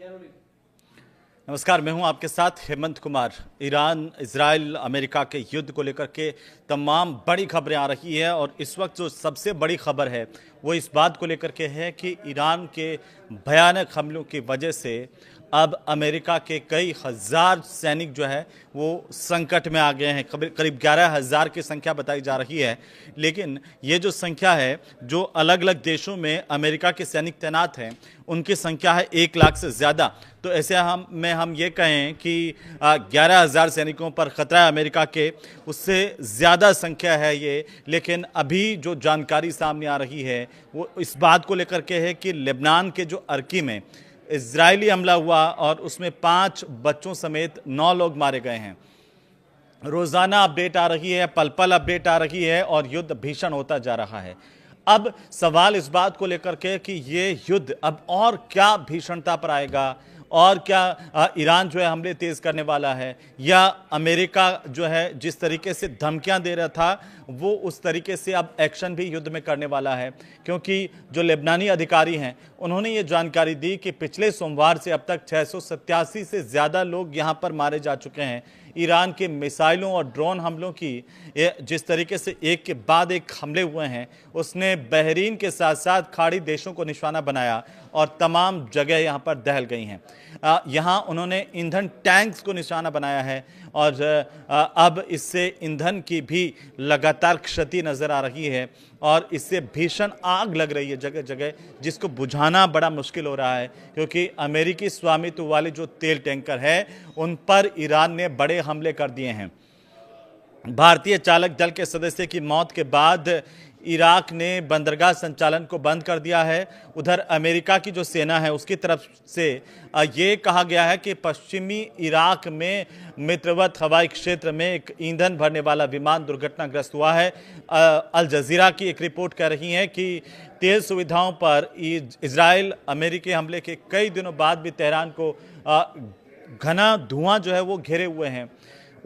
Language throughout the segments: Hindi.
नमस्कार, मैं हूं आपके साथ Hemant Kumar. Iran, Israel, America के युद्ध को लेकर के तमाम बड़ी खबरें आ रही है और इस वक्त जो सबसे बड़ी खबर है वो इस बात को लेकर के है कि ईरान के भयानक हमलों की वजह से अब अमेरिका के कई हजार सैनिक जो है वो संकट में आ गए हैं। करीब 11,000 की संख्या बताई जा रही है, लेकिन ये जो संख्या है, जो अलग अलग देशों में अमेरिका के सैनिक तैनात हैं, उनकी संख्या है 1 लाख से ज़्यादा। तो ऐसे हम ये कहें कि 11,000 सैनिकों पर खतरा है अमेरिका के, उससे ज़्यादा संख्या है ये। लेकिन अभी जो जानकारी सामने आ रही है वो इस बात को लेकर के है कि लेबनान के जो अर्की में इजरायली हमला हुआ और उसमें 5 बच्चों समेत 9 लोग मारे गए हैं। रोज़ाना अपडेट आ रही है, पल पल अपडेट आ रही है और युद्ध भीषण होता जा रहा है। अब सवाल इस बात को लेकर के कि ये युद्ध अब और क्या भीषणता पर आएगा और क्या ईरान जो है हमले तेज करने वाला है, या अमेरिका जो है जिस तरीके से धमकियां दे रहा था वो उस तरीके से अब एक्शन भी युद्ध में करने वाला है। क्योंकि जो लेबनानी अधिकारी हैं उन्होंने ये जानकारी दी कि पिछले सोमवार से अब तक 687 से ज़्यादा लोग यहाँ पर मारे जा चुके हैं। ईरान के मिसाइलों और ड्रोन हमलों की जिस तरीके से एक के बाद एक हमले हुए हैं, उसने बहरीन के साथ साथ खाड़ी देशों को निशाना बनाया और तमाम जगह यहाँ पर दहल गई हैं। यहाँ उन्होंने ईंधन टैंक्स को निशाना बनाया है और अब इससे ईंधन की भी लगातार क्षति नज़र आ रही है और इससे भीषण आग लग रही है जगह जगह, जिसको बुझाना बड़ा मुश्किल हो रहा है। क्योंकि अमेरिकी स्वामित्व वाले जो तेल टैंकर है उन पर ईरान ने बड़े हमले कर दिए हैं। भारतीय चालक दल के सदस्य की मौत के बाद इराक ने बंदरगाह संचालन को बंद कर दिया है। उधर अमेरिका की जो सेना है उसकी तरफ से ये कहा गया है कि पश्चिमी इराक में मित्रवत हवाई क्षेत्र में एक ईंधन भरने वाला विमान दुर्घटनाग्रस्त हुआ है। अल जजीरा की एक रिपोर्ट कह रही है कि तेल सुविधाओं पर इजराइल अमेरिकी हमले के कई दिनों बाद भी तेहरान को घना धुआं जो है वो घेरे हुए हैं।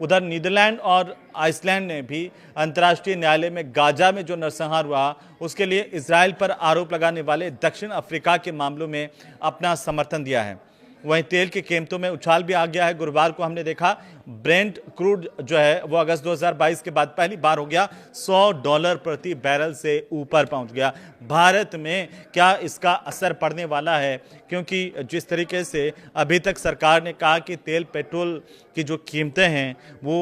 उधर नीदरलैंड और आइसलैंड ने भी अंतर्राष्ट्रीय न्यायालय में गाजा में जो नरसंहार हुआ उसके लिए इजराइल पर आरोप लगाने वाले दक्षिण अफ्रीका के मामलों में अपना समर्थन दिया है। वहीं तेल की कीमतों में उछाल भी आ गया है। गुरुवार को हमने देखा ब्रेंट क्रूड जो है वो अगस्त 2022 के बाद पहली बार हो गया $100 प्रति बैरल से ऊपर पहुंच गया। भारत में क्या इसका असर पड़ने वाला है? क्योंकि जिस तरीके से अभी तक सरकार ने कहा कि तेल पेट्रोल की जो कीमतें हैं वो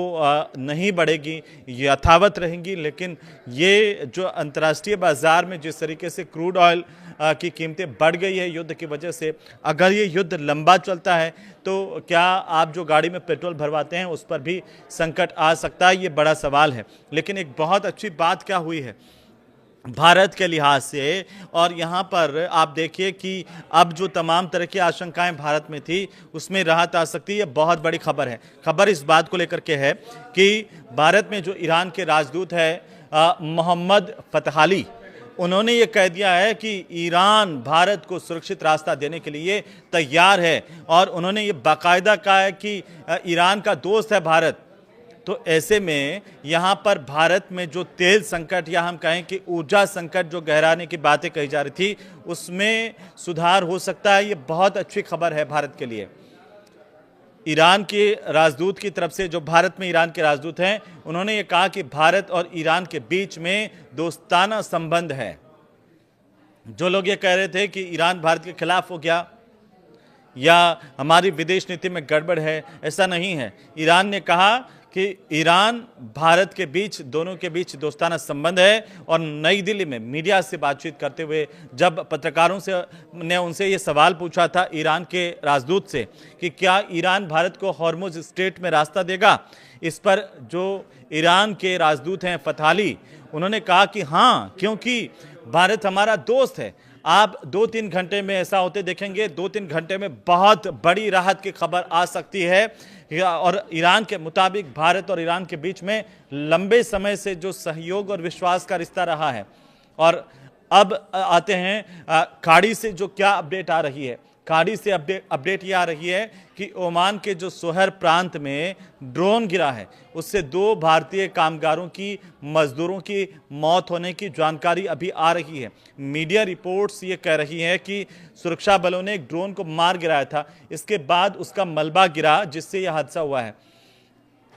नहीं बढ़ेगी, यथावत रहेंगी, लेकिन ये जो अंतर्राष्ट्रीय बाजार में जिस तरीके से क्रूड ऑयल की कीमतें बढ़ गई है युद्ध की वजह से, अगर ये युद्ध लंबा चलता है तो क्या आप जो गाड़ी में पेट्रोल भरवाते हैं उस पर भी संकट आ सकता है? ये बड़ा सवाल है। लेकिन एक बहुत अच्छी बात क्या हुई है भारत के लिहाज से, और यहाँ पर आप देखिए कि अब जो तमाम तरह की आशंकाएं भारत में थी उसमें राहत आ सकती है। बहुत बड़ी खबर है। खबर इस बात को लेकर के है कि भारत में जो ईरान के राजदूत है मोहम्मद फतहाली, उन्होंने ये कह दिया है कि ईरान भारत को सुरक्षित रास्ता देने के लिए तैयार है और उन्होंने ये बाकायदा कहा है कि ईरान का दोस्त है भारत। तो ऐसे में यहाँ पर भारत में जो तेल संकट या हम कहें कि ऊर्जा संकट जो गहराने की बातें कही जा रही थी उसमें सुधार हो सकता है। ये बहुत अच्छी खबर है भारत के लिए। ईरान के राजदूत की तरफ से, जो भारत में ईरान के राजदूत हैं, उन्होंने ये कहा कि भारत और ईरान के बीच में दोस्ताना संबंध है। जो लोग ये कह रहे थे कि ईरान भारत के खिलाफ हो गया या हमारी विदेश नीति में गड़बड़ है, ऐसा नहीं है। ईरान ने कहा कि ईरान भारत के बीच, दोनों के बीच दोस्ताना संबंध है। और नई दिल्ली में मीडिया से बातचीत करते हुए जब पत्रकारों से ने उनसे ये सवाल पूछा था ईरान के राजदूत से कि क्या ईरान भारत को हॉर्मुज स्ट्रेट में रास्ता देगा, इस पर जो ईरान के राजदूत हैं फतहाली, उन्होंने कहा कि हाँ, क्योंकि भारत हमारा दोस्त है। आप 2-3 घंटे में ऐसा होते देखेंगे, 2-3 घंटे में बहुत बड़ी राहत की खबर आ सकती है। और ईरान के मुताबिक भारत और ईरान के बीच में लंबे समय से जो सहयोग और विश्वास का रिश्ता रहा है। और अब आते हैं खाड़ी से जो क्या अपडेट आ रही है। खाड़ी से अपडेट ये आ रही है कि ओमान के जो सोहर प्रांत में ड्रोन गिरा है, उससे 2 भारतीय कामगारों की, मजदूरों की मौत होने की जानकारी अभी आ रही है। मीडिया रिपोर्ट्स ये कह रही हैं कि सुरक्षा बलों ने एक ड्रोन को मार गिराया था, इसके बाद उसका मलबा गिरा जिससे यह हादसा हुआ है।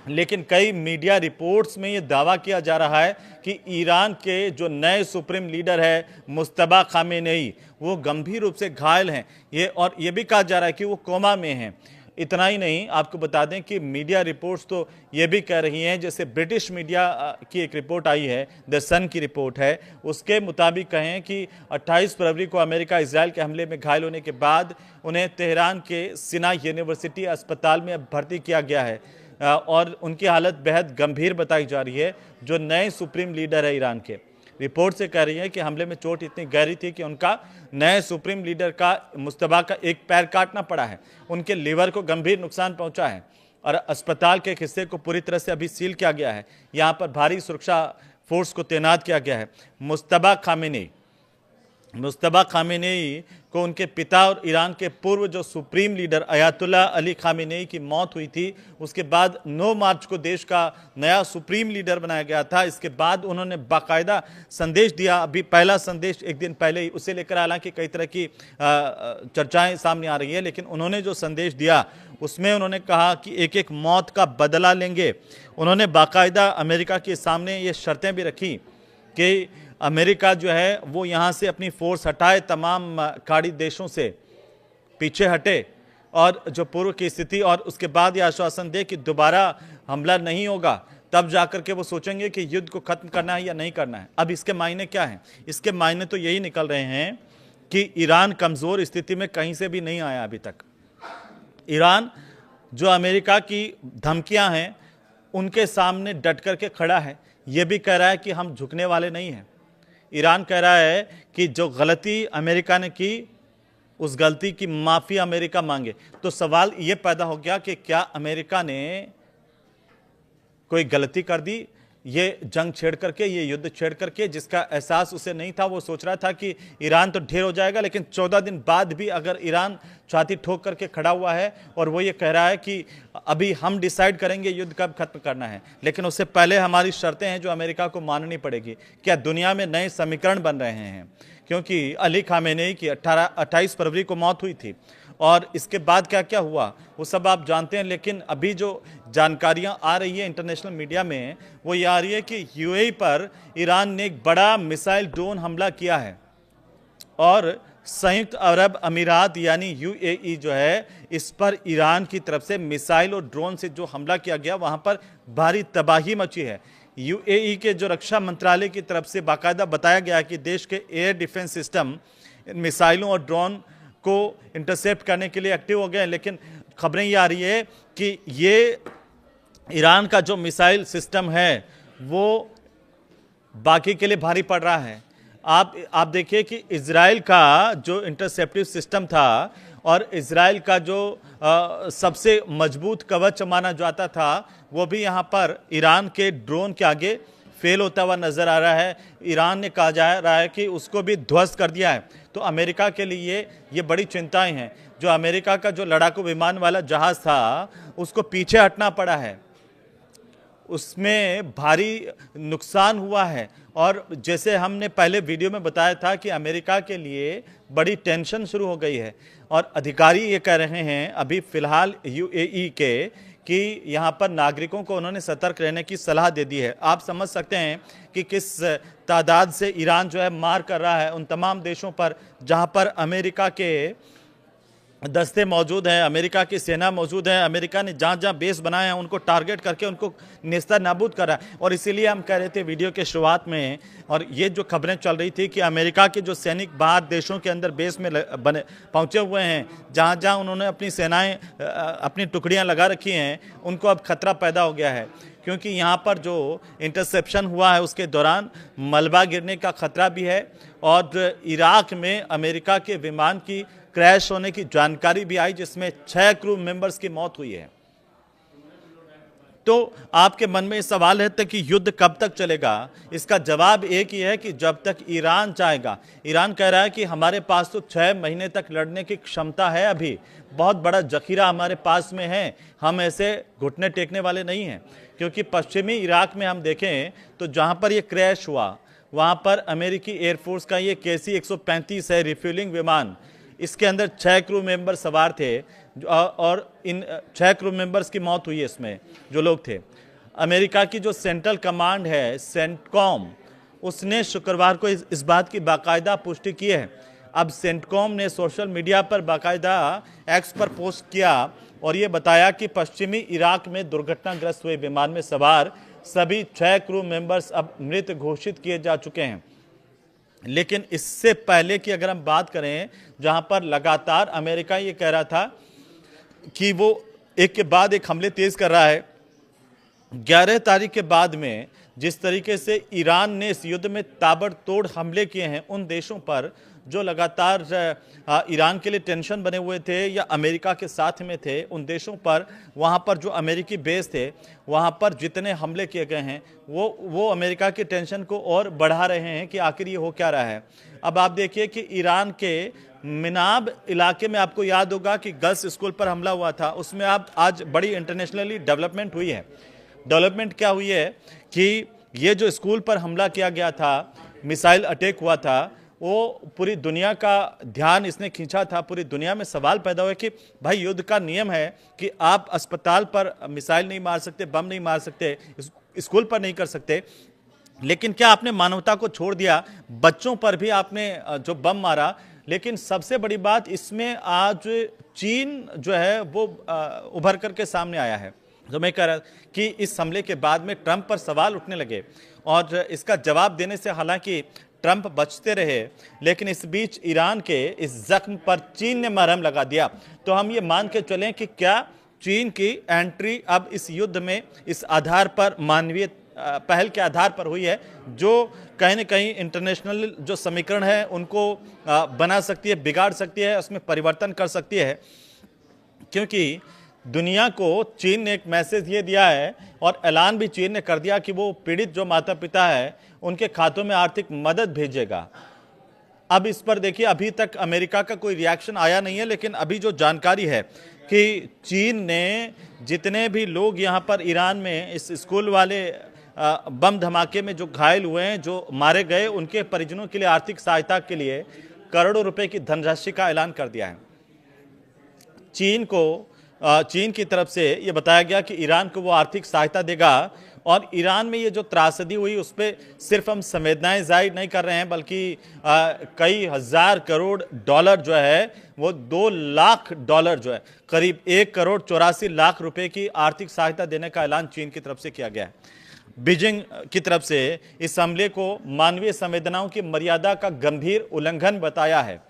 लेकिन कई मीडिया रिपोर्ट्स में यह दावा किया जा रहा है कि ईरान के जो नए सुप्रीम लीडर है मुस्तबा खामेनेई, वो गंभीर रूप से घायल हैं। ये भी कहा जा रहा है कि वो कोमा में हैं। इतना ही नहीं, आपको बता दें कि मीडिया रिपोर्ट्स तो ये भी कह रही हैं, जैसे ब्रिटिश मीडिया की एक रिपोर्ट आई है, द सन की रिपोर्ट है, उसके मुताबिक कहें कि 28 फरवरी को अमेरिका इजराइल के हमले में घायल होने के बाद उन्हें तेहरान के सिना यूनिवर्सिटी अस्पताल में भर्ती किया गया है और उनकी हालत बेहद गंभीर बताई जा रही है। जो नए सुप्रीम लीडर है ईरान के, रिपोर्ट से कह रही है कि हमले में चोट इतनी गहरी थी कि उनका नए सुप्रीम लीडर का मुस्तबा का एक पैर काटना पड़ा है, उनके लीवर को गंभीर नुकसान पहुंचा है और अस्पताल के एक हिस्से को पूरी तरह से अभी सील किया गया है। यहाँ पर भारी सुरक्षा फोर्स को तैनात किया गया है। मुस्तबा खामेनेई को उनके पिता और ईरान के पूर्व जो supreme leader Ayatollah Ali Khamenei की मौत हुई थी, उसके बाद 9 मार्च को देश का नया सुप्रीम लीडर बनाया गया था। इसके बाद उन्होंने बाकायदा संदेश दिया, अभी पहला संदेश एक दिन पहले ही, उसे लेकर हालांकि कई तरह की चर्चाएं सामने आ रही है, लेकिन उन्होंने जो संदेश दिया उसमें उन्होंने कहा कि एक एक मौत का बदला लेंगे। उन्होंने बाकायदा अमेरिका के सामने ये शर्तें भी रखी कि अमेरिका जो है वो यहाँ से अपनी फोर्स हटाए, तमाम खाड़ी देशों से पीछे हटे और जो पूर्व की स्थिति, और उसके बाद ये आश्वासन दे कि दोबारा हमला नहीं होगा। तब जाकर के वो सोचेंगे कि युद्ध को खत्म करना है या नहीं करना है। अब इसके मायने क्या हैं? इसके मायने तो यही निकल रहे हैं कि ईरान कमज़ोर स्थिति में कहीं से भी नहीं आया अभी तक। ईरान जो अमेरिका की धमकियां हैं उनके सामने डट करके खड़ा है। ये भी कह रहा है कि हम झुकने वाले नहीं हैं। ईरान कह रहा है कि जो गलती अमेरिका ने की उस गलती की माफ़ी अमेरिका मांगे। तो सवाल ये पैदा हो गया कि क्या अमेरिका ने कोई गलती कर दी, ये जंग छेड़ करके, ये युद्ध छेड़ करके, जिसका एहसास उसे नहीं था। वो सोच रहा था कि ईरान तो ढेर हो जाएगा, लेकिन 14 दिन बाद भी अगर ईरान छाती ठोक करके खड़ा हुआ है और वो ये कह रहा है कि अभी हम डिसाइड करेंगे युद्ध कब खत्म करना है, लेकिन उससे पहले हमारी शर्तें हैं जो अमेरिका को माननी पड़ेगी। क्या दुनिया में नए समीकरण बन रहे हैं? क्योंकि अली खामेनेई की 28 फरवरी को मौत हुई थी और इसके बाद क्या क्या हुआ वो सब आप जानते हैं। लेकिन अभी जो जानकारियां आ रही है इंटरनेशनल मीडिया में, वो ये आ रही है कि यूएई पर ईरान ने एक बड़ा मिसाइल ड्रोन हमला किया है और संयुक्त अरब अमीरात यानी यूएई जो है, इस पर ईरान की तरफ से मिसाइल और ड्रोन से जो हमला किया गया, वहां पर भारी तबाही मची है। यूएई के जो रक्षा मंत्रालय की तरफ से बाकायदा बताया गया कि देश के एयर डिफेंस सिस्टम मिसाइलों और ड्रोन को इंटरसेप्ट करने के लिए एक्टिव हो गए हैं। लेकिन खबरें ये आ रही है कि ये ईरान का जो मिसाइल सिस्टम है वो बाकी के लिए भारी पड़ रहा है। आप देखिए कि इजराइल का जो इंटरसेप्टिव सिस्टम था और इजराइल का जो सबसे मजबूत कवच माना जाता था, वो भी यहाँ पर ईरान के ड्रोन के आगे फेल होता हुआ नजर आ रहा है। ईरान ने कहा जा रहा है कि उसको भी ध्वस्त कर दिया है। तो अमेरिका के लिए ये बड़ी चिंताएं हैं। जो अमेरिका का जो लड़ाकू विमान वाला जहाज था उसको पीछे हटना पड़ा है, उसमें भारी नुकसान हुआ है। और जैसे हमने पहले वीडियो में बताया था कि अमेरिका के लिए बड़ी टेंशन शुरू हो गई है और अधिकारी ये कह रहे हैं अभी फिलहाल यूएई के कि यहाँ पर नागरिकों को उन्होंने सतर्क रहने की सलाह दे दी है। आप समझ सकते हैं कि किस तादाद से ईरान जो है मार कर रहा है उन तमाम देशों पर जहाँ पर अमेरिका के दस्ते मौजूद हैं, अमेरिका की सेना मौजूद है। अमेरिका ने जहाँ जहाँ बेस बनाए हैं उनको टारगेट करके उनको नेस्ता नाबूद करा है। और इसीलिए हम कह रहे थे वीडियो के शुरुआत में, और ये जो खबरें चल रही थी कि अमेरिका के जो सैनिक बाहर देशों के अंदर बेस में पहुँचे हुए हैं, जहाँ जहाँ उन्होंने अपनी सेनाएँ अपनी टुकड़ियाँ लगा रखी हैं, उनको अब खतरा पैदा हो गया है। क्योंकि यहाँ पर जो इंटरसेप्शन हुआ है उसके दौरान मलबा गिरने का खतरा भी है और इराक में अमेरिका के विमान की क्रैश होने की जानकारी भी आई, जिसमें 6 क्रू मेंबर्स की मौत हुई है। तो आपके मन में सवाल है कि युद्ध कब तक चलेगा? इसका जवाब एक ही है कि जब तक ईरान चाहेगा। ईरान कह रहा है कि हमारे पास तो 6 महीने तक लड़ने की क्षमता है, अभी बहुत बड़ा जखीरा हमारे पास में है, हम ऐसे घुटने टेकने वाले नहीं हैं। क्योंकि पश्चिमी इराक में हम देखें तो जहां पर ये क्रैश हुआ वहां पर अमेरिकी एयरफोर्स का ये KC-135 है रिफ्यूलिंग विमान, इसके अंदर 6 क्रू मेंबर सवार थे और इन 6 क्रू मेंबर्स की मौत हुई है इसमें जो लोग थे। अमेरिका की जो सेंट्रल कमांड है सेंटकॉम, उसने शुक्रवार को इस बात की बाकायदा पुष्टि की है। अब सेंटकॉम ने सोशल मीडिया पर बाकायदा एक्स पर पोस्ट किया और ये बताया कि पश्चिमी इराक में दुर्घटनाग्रस्त हुए विमान में सवार सभी 6 क्रू मेंबर्स अब मृत घोषित किए जा चुके हैं। लेकिन इससे पहले की अगर हम बात करें, जहां पर लगातार अमेरिका ये कह रहा था कि वो एक के बाद एक हमले तेज कर रहा है, 11 तारीख के बाद में जिस तरीके से ईरान ने इस युद्ध में ताबड़तोड़ हमले किए हैं उन देशों पर जो लगातार ईरान के लिए टेंशन बने हुए थे या अमेरिका के साथ में थे, उन देशों पर, वहाँ पर जो अमेरिकी बेस थे वहाँ पर जितने हमले किए गए हैं वो अमेरिका की टेंशन को और बढ़ा रहे हैं कि आखिर ये हो क्या रहा है। अब आप देखिए कि ईरान के मिनाब इलाके में आपको याद होगा कि गर्ल्स स्कूल पर हमला हुआ था, उसमें आप आज बड़ी इंटरनेशनली डेवलपमेंट हुई है। डेवलपमेंट क्या हुई है कि ये जो स्कूल पर हमला किया गया था, मिसाइल अटैक हुआ था, वो पूरी दुनिया का ध्यान इसने खींचा था। पूरी दुनिया में सवाल पैदा हुआ कि भाई युद्ध का नियम है कि आप अस्पताल पर मिसाइल नहीं मार सकते, बम नहीं मार सकते, स्कूल पर नहीं कर सकते, लेकिन क्या आपने मानवता को छोड़ दिया? बच्चों पर भी आपने जो बम मारा। लेकिन सबसे बड़ी बात इसमें आज चीन जो है वो उभर करके सामने आया है। तो मैं कह रहा कि इस हमले के बाद में ट्रंप पर सवाल उठने लगे और इसका जवाब देने से हालांकि ट्रंप बचते रहे, लेकिन इस बीच ईरान के इस जख्म पर चीन ने मरहम लगा दिया। तो हम ये मान के चलें कि क्या चीन की एंट्री अब इस युद्ध में इस आधार पर, मानवीय पहल के आधार पर हुई है, जो कहीं न कहीं इंटरनेशनल जो समीकरण है उनको बना सकती है, बिगाड़ सकती है, उसमें परिवर्तन कर सकती है। क्योंकि दुनिया को चीन ने एक मैसेज ये दिया है और ऐलान भी चीन ने कर दिया कि वो पीड़ित जो माता पिता है उनके खातों में आर्थिक मदद भेजेगा। अब इस पर देखिए, अभी तक अमेरिका का कोई रिएक्शन आया नहीं है, लेकिन अभी जो जानकारी है कि चीन ने जितने भी लोग यहाँ पर ईरान में इस स्कूल वाले बम धमाके में जो घायल हुए हैं, जो मारे गए, उनके परिजनों के लिए आर्थिक सहायता के लिए करोड़ों रुपए की धनराशि का ऐलान कर दिया है। चीन की तरफ से ये बताया गया कि ईरान को वो आर्थिक सहायता देगा और ईरान में ये जो त्रासदी हुई उस पर सिर्फ हम संवेदनाएं जाहिर नहीं कर रहे हैं, बल्कि कई हजार करोड़ डॉलर जो है वो 2 लाख डॉलर जो है, करीब 1 करोड़ 84 लाख रुपए की आर्थिक सहायता देने का ऐलान चीन की तरफ से किया गया है। बीजिंग की तरफ से इस हमले को मानवीय संवेदनाओं की मर्यादा का गंभीर उल्लंघन बताया है।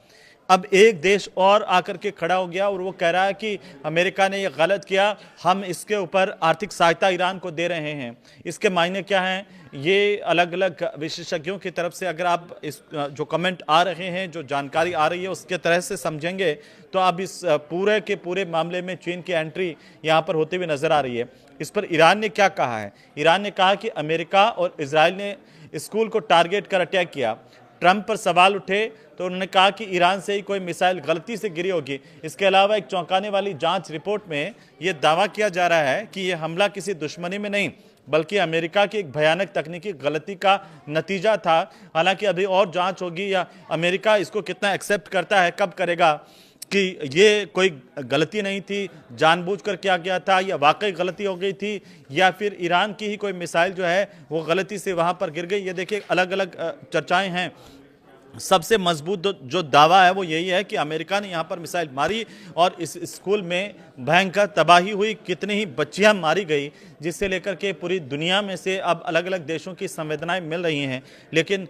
अब एक देश और आकर के खड़ा हो गया और वो कह रहा है कि अमेरिका ने ये गलत किया, हम इसके ऊपर आर्थिक सहायता ईरान को दे रहे हैं। इसके मायने क्या हैं, ये अलग अलग विशेषज्ञों की तरफ से अगर आप इस जो कमेंट आ रहे हैं, जो जानकारी आ रही है उसके तरह से समझेंगे तो अब इस पूरे के पूरे मामले में चीन की एंट्री यहाँ पर होते हुए नजर आ रही है। इस पर ईरान ने क्या कहा है? ईरान ने कहा कि अमेरिका और इजराइल ने स्कूल को टारगेट कर अटैक किया। ट्रंप पर सवाल उठे तो उन्होंने कहा कि ईरान से ही कोई मिसाइल गलती से गिरी होगी। इसके अलावा एक चौंकाने वाली जांच रिपोर्ट में यह दावा किया जा रहा है कि यह हमला किसी दुश्मनी में नहीं बल्कि अमेरिका की एक भयानक तकनीकी गलती का नतीजा था। हालांकि अभी और जांच होगी या अमेरिका इसको कितना एक्सेप्ट करता है, कब करेगा कि ये कोई गलती नहीं थी, जानबूझकर किया गया था, या वाकई गलती हो गई थी, या फिर ईरान की ही कोई मिसाइल जो है वो गलती से वहाँ पर गिर गई। ये देखिए अलग अलग चर्चाएं हैं। सबसे मजबूत जो दावा है वो यही है कि अमेरिका ने यहाँ पर मिसाइल मारी और इस स्कूल में भयंकर तबाही हुई, कितनी ही बच्चियाँ मारी गई, जिससे लेकर के पूरी दुनिया में से अब अलग अलग देशों की संवेदनाएं मिल रही हैं। लेकिन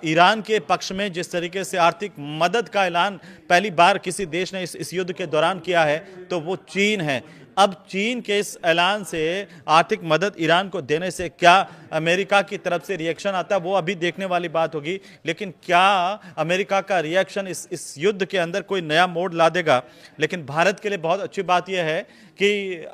ईरान के पक्ष में जिस तरीके से आर्थिक मदद का ऐलान पहली बार किसी देश ने इस युद्ध के दौरान किया है तो वो चीन है। अब चीन के इस ऐलान से, आर्थिक मदद ईरान को देने से क्या अमेरिका की तरफ से रिएक्शन आता है वो अभी देखने वाली बात होगी। लेकिन क्या अमेरिका का रिएक्शन इस युद्ध के अंदर कोई नया मोड़ ला देगा? लेकिन भारत के लिए बहुत अच्छी बात यह है कि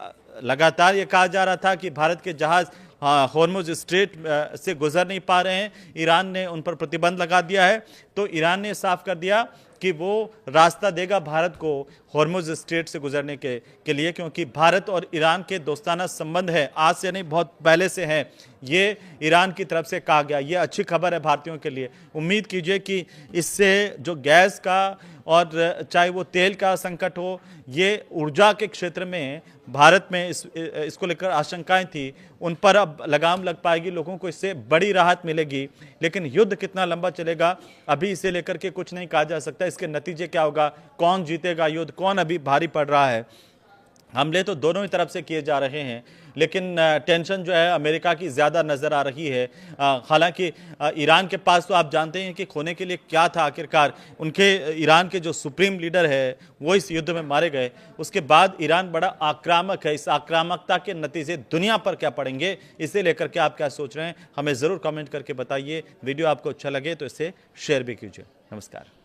लगातार ये कहा जा रहा था कि भारत के जहाज हॉर्मुज स्ट्रेट से गुजर नहीं पा रहे हैं, ईरान ने उन पर प्रतिबंध लगा दिया है। तो ईरान ने साफ कर दिया कि वो रास्ता देगा भारत को हॉर्मुज स्ट्रेट से गुजरने के लिए, क्योंकि भारत और ईरान के दोस्ताना संबंध है, आज से नहीं बहुत पहले से हैं। ये ईरान की तरफ से कहा गया, ये अच्छी खबर है भारतीयों के लिए। उम्मीद कीजिए कि इससे जो गैस का और चाहे वो तेल का संकट हो, ये ऊर्जा के क्षेत्र में भारत में इसको लेकर आशंकाएं थी, उन पर अब लगाम लग पाएगी, लोगों को इससे बड़ी राहत मिलेगी। लेकिन युद्ध कितना लंबा चलेगा अभी इसे लेकर के कुछ नहीं कहा जा सकता। इसके नतीजे क्या होगा, कौन जीतेगा युद्ध, कौन अभी भारी पड़ रहा है। हमले तो दोनों ही तरफ से किए जा रहे हैं, लेकिन टेंशन जो है अमेरिका की ज़्यादा नज़र आ रही है। हालांकि ईरान के पास तो आप जानते हैं कि खोने के लिए क्या था आखिरकार। उनके ईरान के जो सुप्रीम लीडर है वो इस युद्ध में मारे गए। उसके बाद ईरान बड़ा आक्रामक है। इस आक्रामकता के नतीजे दुनिया पर क्या पड़ेंगे, इसे लेकर के आप क्या सोच रहे हैं, हमें ज़रूर कमेंट करके बताइए। वीडियो आपको अच्छा लगे तो इसे शेयर भी कीजिए। नमस्कार।